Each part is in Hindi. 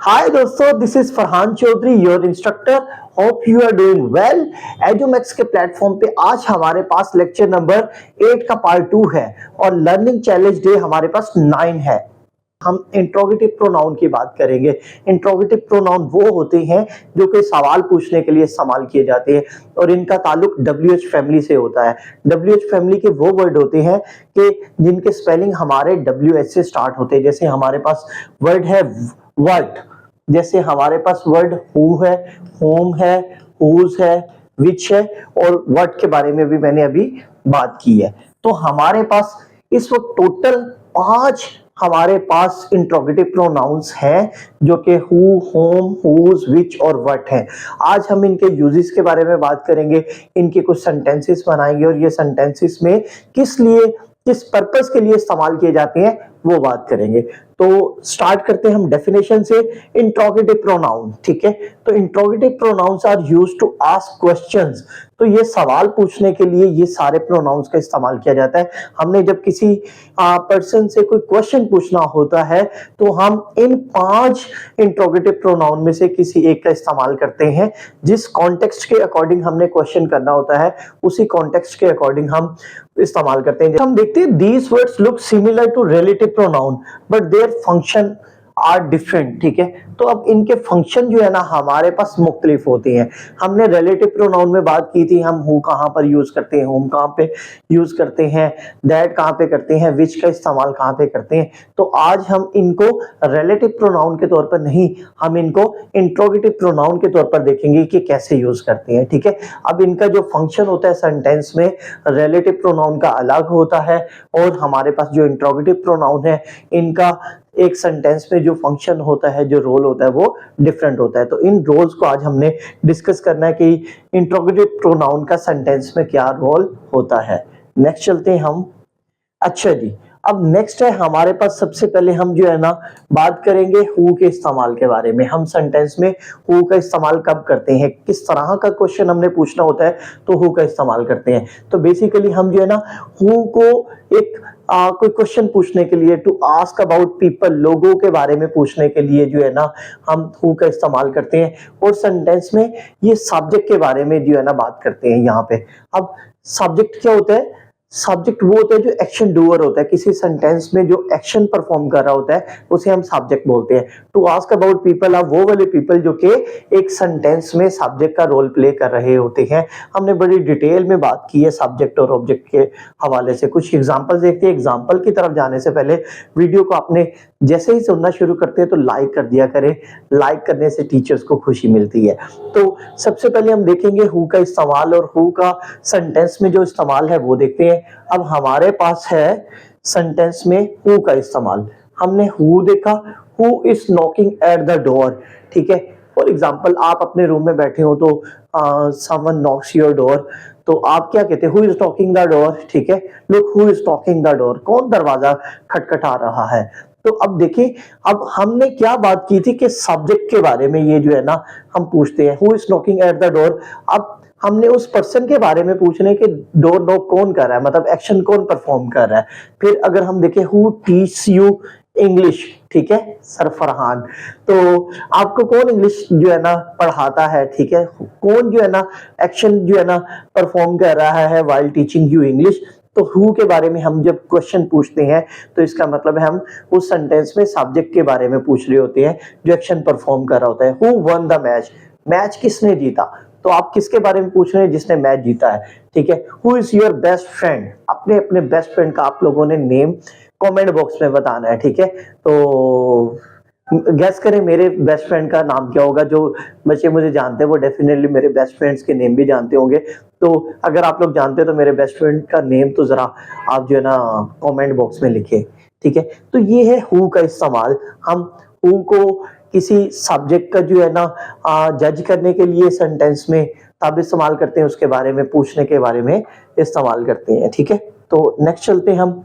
हाय दोस्तों, this is Farhan Chaudhary, your instructor. Hope you are doing well. Edumax के प्लेटफॉर्म पे आज हमारे पास लेक्चर नंबर 8 का पार्ट 2 है और लर्निंग चैलेंज डे हमारे पास 9 है। हम इंट्रोगेटिव प्रोनाउन की बात करेंगे। इंट्रोगेटिव प्रोनाउन वो होते हैं जो कि सवाल पूछने के लिए इस्तेमाल किए जाते हैं और इनका ताल्लुक WH फैमिली से होता है। WH फैमिली के वो वर्ड होते हैं कि जिनके स्पेलिंग हमारे WH से स्टार्ट होते हैं। जैसे हमारे पास वर्ड है व्हाट, जैसे हमारे पास वर्ड हु है, होम है, हुज है, विच है और व्हाट के बारे में भी मैंने अभी बात की है। तो हमारे पास इस वक्त टोटल 5 हमारे पास इंट्रोगेटिव प्रोनाउंस हैं जो कि हु, होम, हुज, विच और व्हाट हैं। आज हम इनके यूजेस के बारे में बात करेंगे, इनके कुछ सेंटेंसेस बनाएंगे और ये सेंटेंसेस में किस लिए, किस पर्पस के लिए इस्तेमाल किए जाते हैं वो बात करेंगे। तो स्टार्ट करते हैं हम डेफिनेशन से। इंट्रोगेटिव प्रोनाउन, ठीक है। तो interrogative pronouns are used to ask questions. तो ये सवाल पूछने के लिए ये सारे प्रोनाउंस का इस्तेमाल किया जाता है। हमने जब किसी पर्सन से कोई क्वेश्चन पूछना होता है तो हम इन 5 इंट्रोगेटिव प्रोनाउन में से किसी एक का इस्तेमाल करते हैं। जिस कॉन्टेक्स्ट के अकॉर्डिंग हमने क्वेश्चन करना होता है उसी कॉन्टेक्स्ट के अकॉर्डिंग हम इस्तेमाल करते हैं। हम देखते हैं these words look similar to relative pronoun but their function are different, ठीक है। तो अब इनके फंक्शन जो है ना हमारे पास मुख्तलिफ होते हैं। हमने रिलेटिव प्रोनाउन में बात की थी, हम हु कहाँ पर यूज करते हैं, होम कहाँ पे यूज करते हैं, दैट कहाँ पे करते हैं, विच का इस्तेमाल कहाँ पे करते हैं। तो आज हम इनको रिलेटिव प्रोनाउन के तौर पर नहीं, हम इनको इंट्रोगेटिव प्रोनाउन के तौर पर देखेंगे कि कैसे यूज करते हैं, ठीक है। अब इनका जो फंक्शन होता है सेंटेंस में रिलेटिव प्रोनाउन का अलग होता है और हमारे पास जो इंट्रोगेटिव प्रोनाउन है इनका एक सेंटेंस में जो फंक्शन होता है, जो रोल होता है वो डिफरेंट होता है। तो इन रोल्स को आज हमने डिस्कस करना है कि इंट्रोगेटिव प्रोनाउन का सेंटेंस में क्या रोल होता है। नेक्स्ट चलते हैं हम। अच्छा जी, अब नेक्स्ट है हमारे पास, सबसे पहले हम जो है ना बात करेंगे हु के इस्तेमाल के बारे में। हम सेंटेंस में हु का इस्तेमाल कब करते हैं, किस तरह का क्वेश्चन हमने पूछना होता है तो हु का इस्तेमाल करते हैं। तो बेसिकली हम जो है ना हु को एक कोई क्वेश्चन पूछने के लिए, टू आस्क अबाउट पीपल, लोगों के बारे में पूछने के लिए जो है ना हम हु का इस्तेमाल करते हैं। और सेंटेंस में ये सब्जेक्ट के बारे में जो है ना बात करते हैं यहाँ पे। अब सब्जेक्ट क्या होता है? सब्जेक्ट वो होता है जो एक्शन डूअर होता है, किसी सेंटेंस में जो एक्शन परफॉर्म कर रहा होता है उसे हम सब्जेक्ट बोलते हैं। टू आस्क अबाउट पीपल आप वो वाले पीपल जो कि एक सेंटेंस में सब्जेक्ट का रोल प्ले कर रहे होते हैं। हमने बड़ी डिटेल में बात की है सब्जेक्ट और ऑब्जेक्ट के हवाले से। कुछ एग्जांपल देखते हैं। एग्जांपल की तरफ जाने से पहले वीडियो को आपने जैसे ही सुनना शुरू करते हैं तो लाइक कर दिया करें। लाइक करने से टीचर्स को खुशी मिलती है। तो सबसे पहले हम देखेंगे हु का इस्तेमाल और हु का सेंटेंस में जो इस्तेमाल है वो देखते हैं। अब हमारे पास है सेंटेंस में हु का इस्तेमाल। हमने हु देखा, who is knocking at the door, ठीक है। फॉर एग्जाम्पल आप अपने रूम में बैठे हो तो समवन नॉक्स योर डोर, तो आप क्या कहते हैं? Who is knocking the door, ठीक है। Look who is knocking the door, कौन दरवाजा खटखटा रहा है। तो अब देखिए, अब हमने क्या बात की थी कि सब्जेक्ट के बारे में ये जो है ना हम पूछते हैं who is knocking at the door. अब हमने उस पर्सन के बारे में पूछने के डोर नॉक कौन कर रहा है, मतलब एक्शन कौन परफॉर्म कर रहा है। फिर अगर हम देखें हु टीच यू इंग्लिश, ठीक है, सर फरहान, तो आपको कौन इंग्लिश जो है ना पढ़ाता है, ठीक है। कौन जो है ना एक्शन जो है ना परफॉर्म कर रहा है व्हाइल टीचिंग यू इंग्लिश। तो हु के बारे में हम जब क्वेश्चन पूछते हैं तो इसका मतलब है हम उस सेंटेंस में सब्जेक्ट के बारे में पूछ रहे होते हैं जो एक्शन परफॉर्म कर रहा होता है। Who one the match, match किसने जीता, तो आप किसके बारे में पूछ रहे हैं? जिसने मैच जीता है, ठीक है। Who is your best friend, अपने अपने बेस्ट फ्रेंड का आप लोगों ने नेम कमेंट बॉक्स में बताना है, ठीक है। तो गेस करें मेरे बेस्ट फ्रेंड का नाम क्या होगा। जो बच्चे मुझे जानते हैं वो डेफिनेटली मेरे बेस्ट फ्रेंड्स के नेम भी जानते होंगे। तो अगर आप लोग जानते हैं तो मेरे बेस्ट फ्रेंड का नेम तो जरा आप जो है ना कमेंट बॉक्स में लिखें, ठीक है। तो ये है हु का इस्तेमाल। हम हु को किसी सब्जेक्ट का जो है ना जज करने के लिए सेंटेंस में तब इस्तेमाल करते हैं, उसके बारे में पूछने के बारे में इस्तेमाल करते हैं, ठीक है। तो नेक्स्ट चलते हैं हम।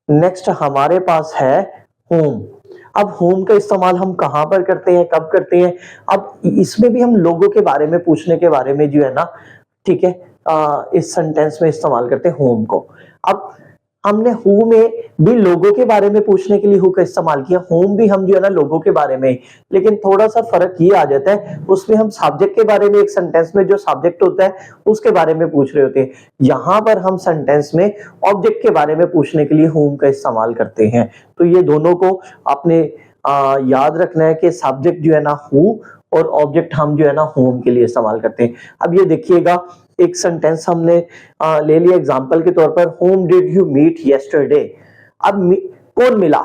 नेक्स्ट हमारे पास है होम। अब होम का इस्तेमाल हम कहां पर करते हैं, कब करते हैं? अब इसमें भी हम लोगों के बारे में पूछने के बारे में जो है ना, ठीक है, इस सेंटेंस में इस्तेमाल करते हैं होम को। अब हमने हु में भी लोगों के बारे में पूछने के लिए हु का इस्तेमाल किया, होम भी हम जो है ना लोगों के बारे में, लेकिन थोड़ा सा फर्क ये आ जाता है, उसमें हम सब्जेक्ट के बारे में एक सेंटेंस में जो सब्जेक्ट होता है उसके बारे में पूछ रहे होते हैं, यहाँ पर हम सेंटेंस में ऑब्जेक्ट के बारे में पूछने के लिए होम का इस्तेमाल करते हैं। तो ये दोनों को आपने याद रखना है कि सब्जेक्ट जो है ना हु और ऑब्जेक्ट हम जो है ना होम के लिए इस्तेमाल करते हैं। अब ये देखिएगा, एक सेंटेंस हमने ले लिया एग्जांपल के तौर पर, whom did you meet yesterday. अब कौन मिला?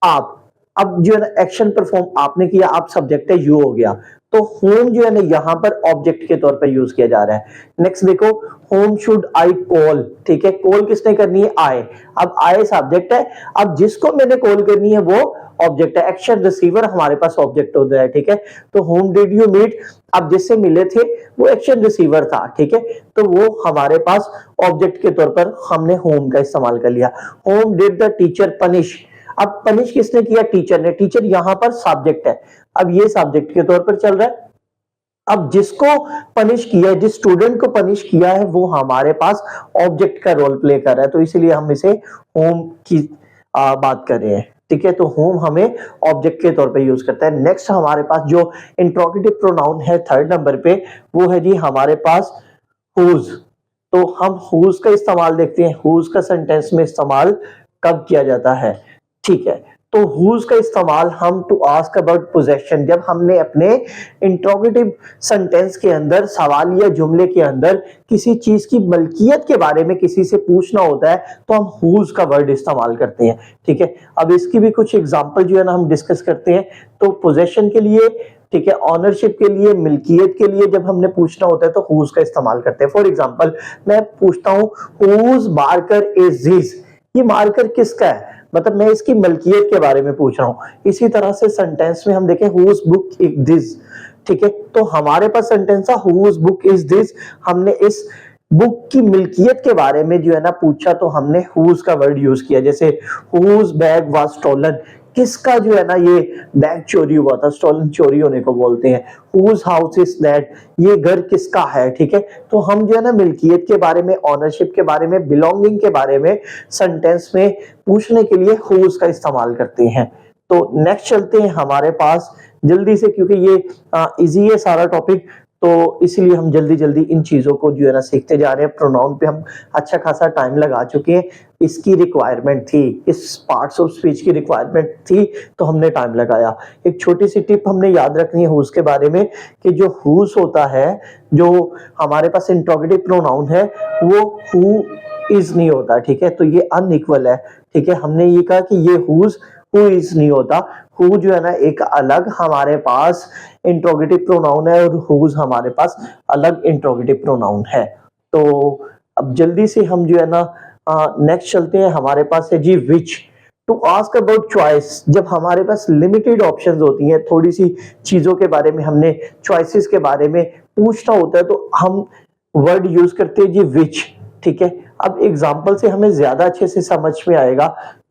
आप। अब जो है ना एक्शन परफॉर्म आपने किया, आप सब्जेक्ट है, यू हो गया, तो होम जो है ना यहाँ पर ऑब्जेक्ट के तौर पर यूज किया जा रहा है। नेक्स्ट देखो, होम शुड आई कॉल, ठीक है, कॉल किसने करनी है? आए। अब आए सब्जेक्ट है, अब जिसको मैंने कॉल करनी है वो ऑब्जेक्ट है, एक्शन रिसीवर हमारे पास ऑब्जेक्ट होता है, ठीक है। तो होम डिड यू मीट, अब जिससे मिले थे वो एक्शन रिसीवर था, ठीक है, तो वो हमारे पास ऑब्जेक्ट के तौर पर हमने होम का इस्तेमाल कर लिया। Home did the teacher punish, अब पनिश किसने किया? टीचर ने, टीचर यहां पर सब्जेक्ट है, अब ये सब्जेक्ट के तौर पर चल रहा है। अब जिसको पनिश किया है, जिस स्टूडेंट को पनिश किया है, वो हमारे पास ऑब्जेक्ट का रोल प्ले कर रहा है, तो इसीलिए हम इसे होम की बात कर रहे हैं, ठीक है। तो होम हमें ऑब्जेक्ट के तौर पे यूज करता है। नेक्स्ट हमारे पास जो इंट्रोगेटिव प्रोनाउन है थर्ड नंबर पे, वो है जी हमारे पास हुज। तो हम हुज का इस्तेमाल देखते हैं, हुज का सेंटेंस में इस्तेमाल कब किया जाता है, ठीक है। तो हुज का इस्तेमाल हम टू आस्क अबाउट पोजेशन, जब हमने अपने इंट्रोगेटिव सेंटेंस के अंदर, सवाल या जुमले के अंदर किसी चीज की मलकियत के बारे में किसी से पूछना होता है, तो हम हुज का वर्ड इस्तेमाल करते हैं, ठीक है। अब इसकी भी कुछ एग्जांपल जो है ना हम डिस्कस करते हैं। तो पोजेशन के लिए, ठीक है, ऑनरशिप के लिए, मिल्कियत के लिए जब हमने पूछना होता है तो हुज का इस्तेमाल करते हैं। फॉर एग्जांपल मैं पूछता हूं हुज मार्कर इज दिस, ये मार्कर किसका है, मतलब मैं इसकी मलकियत के बारे में पूछ रहा हूं। इसी तरह से सेंटेंस में हम देखें हुज बुक इज दिस, ठीक है, तो हमारे पास सेंटेंस था हुज बुक इज दिस, हमने इस बुक की मिल्कियत के बारे में जो है ना पूछा, तो हमने हुज का वर्ड यूज किया। जैसे हुज बैग वाज स्टोलन, किसका जो है ना ये बैग चोरी हुआ था, स्टोलन चोरी होने को बोलते हैं। हुज हाउस इज दैट, ये घर किसका है, ठीक है। तो हम जो है ना मिल्कियत के बारे में, ऑनरशिप के बारे में, बिलोंगिंग के बारे में सेंटेंस में पूछने के लिए हुज का इस्तेमाल करते हैं। तो नेक्स्ट चलते हैं हमारे पास जल्दी से, क्योंकि ये इजी है सारा टॉपिक, तो इसलिए हम जल्दी जल्दी इन चीजों को जो है ना सीखते जा रहे हैं। प्रोनाउन पे हम अच्छा खासा टाइम लगा चुके हैं, इसकी रिक्वायरमेंट थी, इस पार्ट्स ऑफ स्पीच की रिक्वायरमेंट थी, तो हमने टाइम लगाया। एक छोटी सी टिप हमने याद रखनी है हुज के बारे में, कि जो हुज होता है, जो हमारे पास इंट्रोगेटिव प्रोनाउन है, वो हु इज नहीं होता, ठीक है, तो ये अनइक्वल है, ठीक है। हमने ये कहा कि ये हुज हु इज नहीं होता, हु जो है ना एक अलग हमारे पास इंट्रोगेटिव प्रोनाउन है और हुज हमारे पास अलग इंट्रोगेटिव प्रोनाउन है। तो अब जल्दी से हम जो है ना नेक्स्ट चलते हैं, हमारे पास है जी विच। टू आस्क अबाउट चॉइस, जब हमारे पास लिमिटेड ऑप्शंस होती हैं, थोड़ी सी चीजों के बारे में हमने चॉइसेस के बारे में पूछना होता है, तो हम वर्ड यूज करते हैं जी विच, ठीक है। अब एग्जाम्पल से हमें ज्यादा अच्छे से समझ में आएगा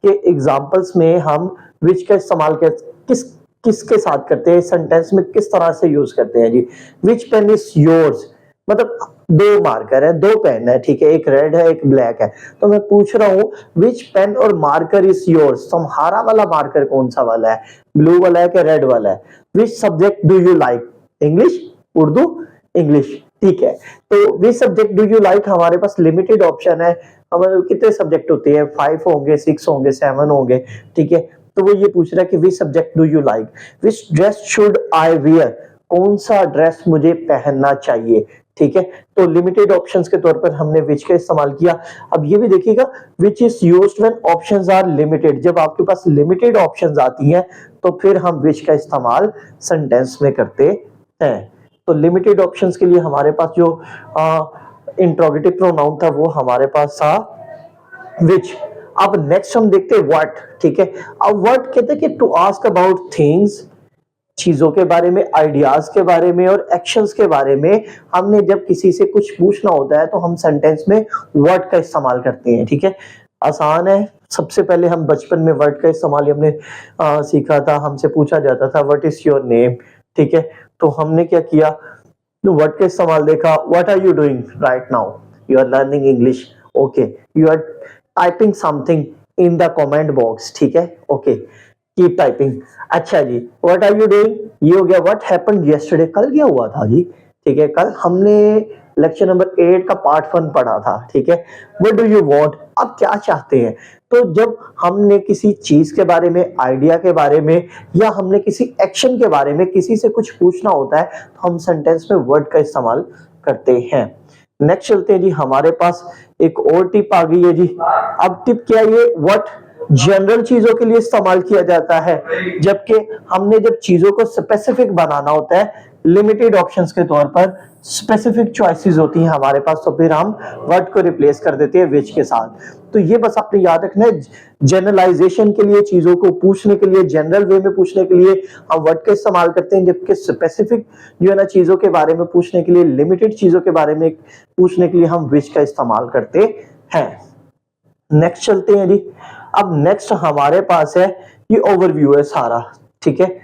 कि एग्जाम्पल्स में हम विच का इस्तेमाल किसके साथ करते हैं, सेंटेंस में किस तरह से यूज करते हैं जी। विच पेन इज योर्स, मतलब दो मार्कर है, दो पेन है, ठीक है, एक रेड है एक ब्लैक है, तो मैं पूछ रहा हूँ विच पेन और मार्कर इज योर्स, तुम्हारा वाला मार्कर कौन सा वाला है, ब्लू वाला है कि रेड वाला है। Which subject do you like, English, Urdu, English, ठीक है। तो which subject do you like, हमारे पास लिमिटेड ऑप्शन है, हमारे कितने सब्जेक्ट होते हैं, 5 होंगे, 6 होंगे, 7 होंगे, ठीक है। तो वो ये पूछ रहा है कि which subject do you like. Which dress should I wear, कौन सा ड्रेस मुझे पहनना चाहिए, ठीक है। तो लिमिटेड ऑप्शंस के तौर पर हमने विच का इस्तेमाल किया। अब ये भी देखिएगा, which is used when options are limited, जब आपके पास लिमिटेड ऑप्शंस आती हैं तो फिर हम विच का इस्तेमाल सेंटेंस में करते हैं। तो लिमिटेड ऑप्शंस के लिए हमारे पास जो इंट्रोगेटिव प्रोनाउन था वो हमारे पास था विच। अब नेक्स्ट हम देखते हैं व्हाट, ठीक है। अब व्हाट कहते हैं कि टू आस्क अबाउट थिंग्स, चीजों के बारे में, आइडियाज के बारे में और एक्शंस के बारे में हमने जब किसी से कुछ पूछना होता है तो हम सेंटेंस में व्हाट का इस्तेमाल करते हैं, ठीक है। आसान है, सबसे पहले हम बचपन में वर्ड का इस्तेमाल हमने सीखा था, हमसे पूछा जाता था व्हाट इज योर नेम, ठीक है। तो हमने क्या किया, तो व्हाट का इस्तेमाल देखा, what are you doing right now, you are learning English, okay, you are typing something in the comment box, ठीक है, ओके, कीप टाइपिंग। अच्छा जी, व्हाट आर यू डूइंग, ये हो गया व्हाट हैपेंड यस्टरडे, कल क्या हुआ था जी, ठीक है, कल हमने लेक्चर नंबर 8 का पार्ट 1 पढ़ा था, ठीक है। व्हाट डू यू वांट, आप क्या चाहते हैं। तो जब हमने किसी चीज के बारे में, आइडिया के बारे में, या हमने किसी एक्शन के बारे में किसी से कुछ पूछना होता है तो हम सेंटेंस में वर्ड का इस्तेमाल करते हैं। नेक्स्ट चलते हैं जी, हमारे पास एक और टिप आ गई है जी। अब टिप क्या है, ये व्हाट जनरल चीजों के लिए इस्तेमाल किया जाता है, जबकि हमने जब चीजों को स्पेसिफिक बनाना होता है, लिमिटेड ऑप्शंस के तौर पर स्पेसिफिक चॉइसेस होती हैं हमारे पास, तो फिर हम वर्ड को रिप्लेस कर देते हैं विच के साथ। तो ये बस आपने याद रखना है, जनरलाइजेशन के लिए, चीजों को पूछने के लिए, जनरल वे में पूछने के लिए हम वर्ड का इस्तेमाल करते हैं, जबकि स्पेसिफिक जो है ना चीजों के बारे में पूछने के लिए, लिमिटेड चीजों के बारे में पूछने के लिए हम विच का इस्तेमाल करते हैं। नेक्स्ट चलते हैं जी। अब नेक्स्ट हमारे पास है ये ओवरव्यू है सारा, ठीक है।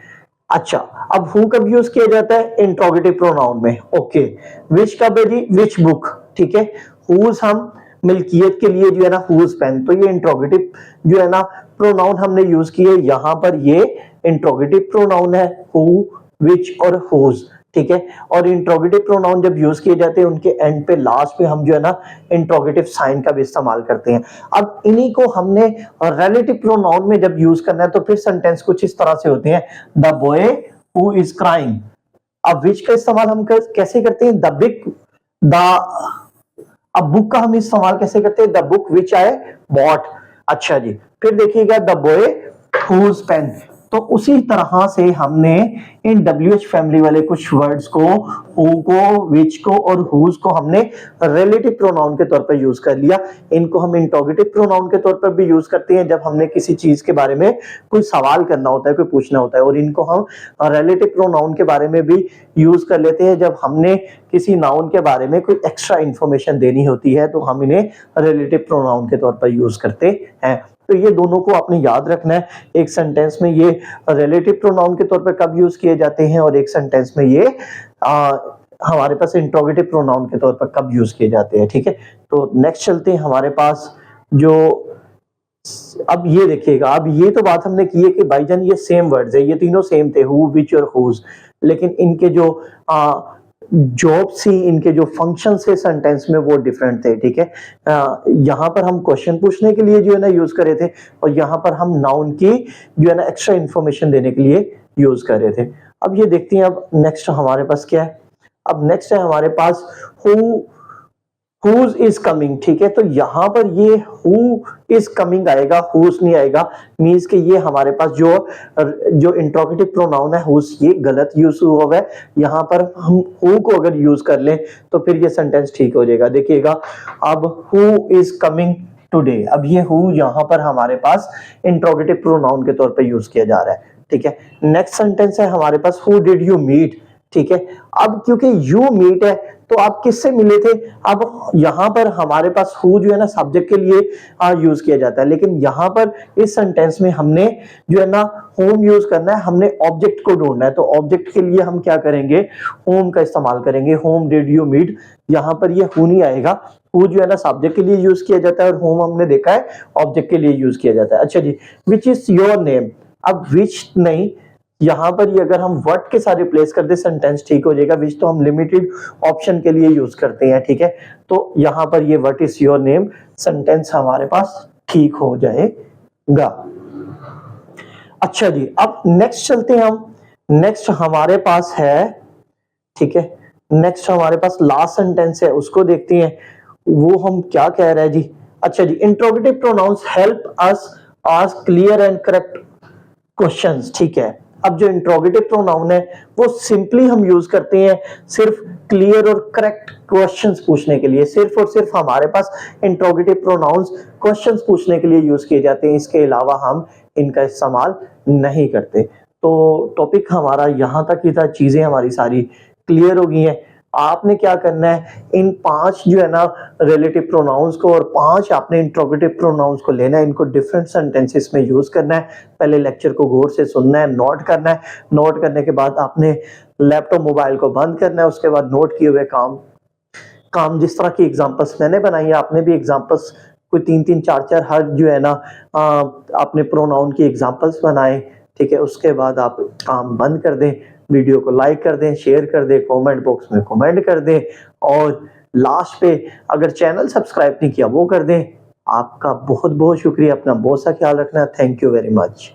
अच्छा, अब हु कब यूज किया जाता है, इंट्रोगेटिव प्रोनाउन में, ओके। विच कब है जी, विच बुक, ठीक है। हुज हम मिल्कियत के लिए जो है ना हुज पेन, तो ये इंट्रोगेटिव जो है ना प्रोनाउन हमने यूज किए, यहां पर ये इंट्रोगेटिव प्रोनाउन है, हु, विच और हुज, ठीक है। और इंट्रोगेटिव प्रोनाउन जब यूज किए जाते हैं उनके एंड पे, लास्ट पे हम जो है ना इंट्रोगेटिव साइन का भी इस्तेमाल करते हैं। अब इन्हीं को हमने रिलेटिव प्रोनाउन में जब यूज करना है तो फिर सेंटेंस कुछ इस तरह से होते हैं, the boy who is crying. अब विच का इस्तेमाल हम कैसे करते हैं, द बिग, द, अब बुक का हम इस्तेमाल कैसे करते हैं, the book which I bought. अच्छा जी, फिर देखिएगा द बॉय हुज पेन, तो उसी तरह से हमने इन WH फैमिली वाले कुछ वर्ड्स को, हु को, विच को और हुज को हमने रिलेटिव प्रोनाउन के तौर पर यूज कर लिया। इनको हम इंट्रोगेटिव प्रोनाउन के तौर पर भी यूज करते हैं जब हमने किसी चीज के बारे में कोई सवाल करना होता है, कोई पूछना होता है, और इनको हम रिलेटिव प्रोनाउन के बारे में भी यूज कर लेते हैं जब हमने किसी नाउन के बारे में कोई एक्स्ट्रा इंफॉर्मेशन देनी होती है, तो हम इन्हें रिलेटिव प्रोनाउन के तौर पर यूज करते हैं। तो ये दोनों को आपने याद रखना है, एक सेंटेंस में ये रिलेटिव प्रोनाउन के तौर पर कब यूज किए जाते हैं और एक सेंटेंस में ये हमारे पास इंट्रोगेटिव प्रोनाउन के तौर पर कब यूज किए जाते हैं, ठीक है। तो नेक्स्ट चलते हैं हमारे पास जो, अब ये देखिएगा, अब ये तो बात हमने की है कि भाईजान ये सेम वर्ड्स है, ये तीनों सेम थे, हु, विच और हुज, लेकिन इनके जो जॉब सी, इनके जो फंक्शन से सेंटेंस में वो डिफरेंट थे, ठीक है। यहाँ पर हम क्वेश्चन पूछने के लिए जो है ना यूज कर रहे थे, और यहाँ पर हम नाउन की जो है ना एक्स्ट्रा इंफॉर्मेशन देने के लिए यूज कर रहे थे। अब ये देखते हैं, अब नेक्स्ट हमारे पास क्या है। अब नेक्स्ट है हमारे पास हु, हुज इज कमिंग, ठीक है। तो यहां पर ये हु इज कमिंग आएगा, हुज नहीं आएगा, मींस कि ये हमारे पास जो इंट्रोगेटिव प्रोनाउन है हुज, ये गलत यूज हुआ है। यहां पर हम हु को अगर यूज कर लें तो फिर ये सेंटेंस ठीक हो जाएगा। देखिएगा, अब हु इज कमिंग टुडे, अब ये हु यहां पर हमारे पास इंट्रोगेटिव प्रोनाउन के तौर पर यूज किया जा रहा है, ठीक है। नेक्स्ट सेंटेंस है हमारे पास हु डिड यू मीट, ठीक है। अब क्योंकि यू मीट है तो आप किससे मिले थे, अब यहां पर हमारे पास हु जो है ना सब्जेक्ट के लिए यूज किया जाता है, लेकिन यहां पर इस सेंटेंस में हमने जो है ना होम यूज करना है, हमने ऑब्जेक्ट को ढूंढना है। तो ऑब्जेक्ट के लिए हम क्या करेंगे, होम का इस्तेमाल करेंगे, होम डिड यू मीट। यहां पर ये हु नहीं आएगा, हु जो है ना सब्जेक्ट के लिए यूज किया जाता है और होम हमने देखा है ऑब्जेक्ट के लिए यूज किया जाता है। अच्छा जी, विच इज योर नेम, अब विच नहीं, यहां पर ये अगर हम वर्ड के साथ रिप्लेस कर दे सेंटेंस ठीक हो जाएगा। विच तो हम लिमिटेड ऑप्शन के लिए यूज करते हैं, ठीक है। तो यहां पर ये what is your name sentence हमारे पास ठीक हो जाएगा। अच्छा जी, अब नेक्स्ट चलते हैं हम। नेक्स्ट हमारे पास है, ठीक है, नेक्स्ट हमारे पास लास्ट सेंटेंस है, उसको देखते हैं वो हम क्या कह रहा है जी। अच्छा जी, interrogative pronouns help us ask clear and correct questions, ठीक है। अब जो इंट्रोगेटिव प्रोनाउन है वो सिंपली हम यूज करते हैं सिर्फ क्लियर और करेक्ट क्वेश्चंस पूछने के लिए, सिर्फ और सिर्फ हमारे पास इंट्रोगेटिव प्रोनाउंस क्वेश्चंस पूछने के लिए यूज किए जाते हैं, इसके अलावा हम इनका इस्तेमाल नहीं करते। तो टॉपिक हमारा यहाँ तक ही था, चीजें हमारी सारी क्लियर हो गई हैं। आपने क्या करना है, इन 5 जो है ना रिलेटिव प्रोनाउंस को और 5 आपने इंट्रोगेटिव प्रोनाउंस को लेना है, इनको डिफरेंट सेंटेंसेस में यूज करना है। पहले लेक्चर को गौर से सुनना है, नोट करना है, नोट करने के बाद आपने लैपटॉप मोबाइल को बंद करना है, उसके बाद नोट किए हुए काम जिस तरह की एग्जांपल्स मैंने बनाई है आपने भी एग्जांपल्स कोई 3-3 4-4 हर जो है ना अपने प्रोनाउन की एग्जांपल्स बनाएं, ठीक है। उसके बाद आप काम बंद कर दें, वीडियो को लाइक कर दें, शेयर कर दें, कमेंट बॉक्स में कमेंट कर दें और लास्ट पे अगर चैनल सब्सक्राइब नहीं किया वो कर दें। आपका बहुत बहुत शुक्रिया, अपना बहुत सा ख्याल रखना। Thank you very much.